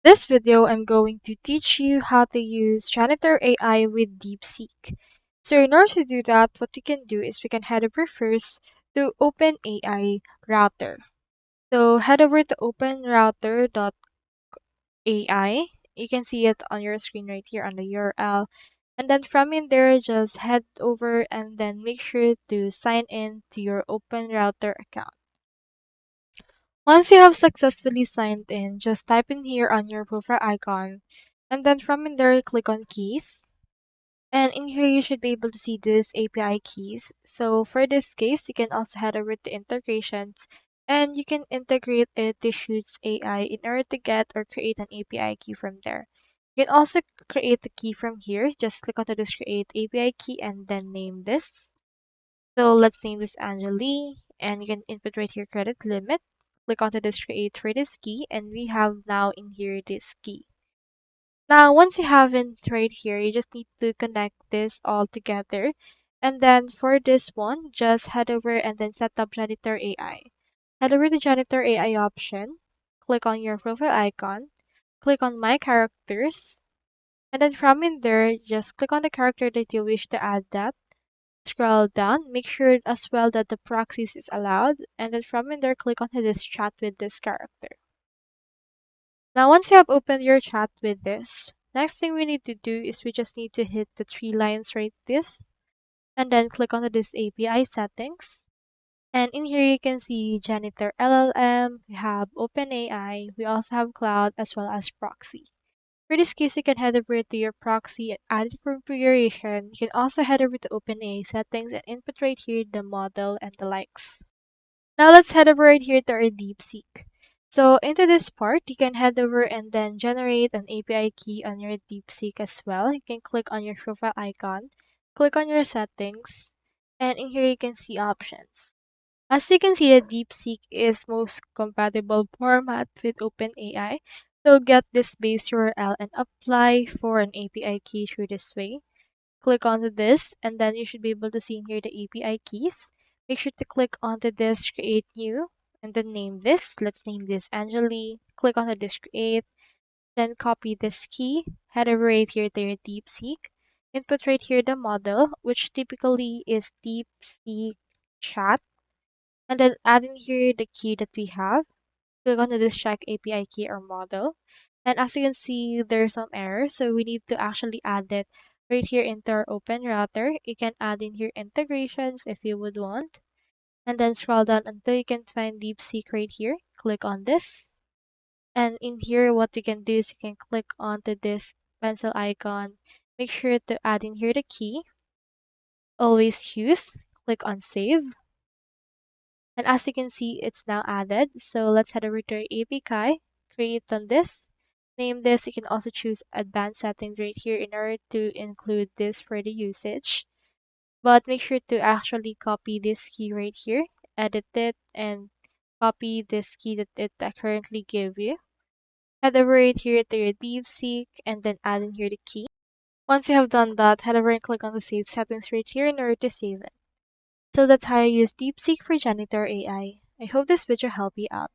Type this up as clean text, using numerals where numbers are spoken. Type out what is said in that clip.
This video, I'm going to teach you how to use Janitor AI with DeepSeek. So in order to do that, what we can do is we can head over first to OpenAI router. So head over to openrouter.ai. You can see it on your screen right here on the URL. And then from in there, just head over and then make sure to sign in to your OpenRouter account. Once you have successfully signed in, just type in here on your profile icon, and then from in there, click on keys. And in here, you should be able to see this API keys. So for this case, you can also head over to integrations, and you can integrate it to Shoots AI in order to get or create an API key from there. You can also create the key from here. Just click onto this create API key and then name this. So let's name this Angeli, and you can input right here credit limit. Click onto this create for this key, and we have now in here this key. Now, once you have it right here, you just need to connect this all together. And then for this one, just head over and then set up Janitor AI. Head over to Janitor AI option, click on your profile icon, click on My Characters, and then from in there, just click on the character that you wish to add that. Scroll down, make sure as well that the proxies is allowed, and then from in there, click on this chat with this character. Now, once you have opened your chat with this, next thing we need to do is we just need to hit the three lines right this, and then click on this API settings. And in here, you can see Janitor LLM, we have OpenAI, we also have Cloud as well as Proxy. For this case, you can head over to your proxy and add configuration. You can also head over to OpenAI settings and input right here the model and the likes. Now let's head over right here to our DeepSeek. So into this part, you can head over and then generate an API key on your DeepSeek as well. You can click on your profile icon, click on your settings, and in here you can see options. As you can see, the DeepSeek is most compatible format with OpenAI. So get this base URL and apply for an API key through this way. Click onto this, and then you should be able to see in here the API keys. Make sure to click onto this create new, and then name this. Let's name this Angeli. Click onto this create, then copy this key. Head over right here to your DeepSeek. Input right here the model, which typically is DeepSeek chat, and then add in here the key that we have. Click on this check API key or model. And as you can see, there's some errors, so we need to actually add it right here into our open router. You can add in here integrations if you would want. And then scroll down until you can find DeepSeek right here. Click on this. And in here, what you can do is you can click onto this pencil icon. Make sure to add in here the key. Always use. Click on save. And as you can see, it's now added. So let's head over to our API, create on this, name this. You can also choose advanced settings right here in order to include this for the usage. But make sure to actually copy this key right here, edit it, and copy this key that it currently gave you. Head over right here to your DeepSeek and then add in here the key. Once you have done that, head over and click on the save settings right here in order to save it. So that's how I use DeepSeek for Janitor AI. I hope this video helped you out.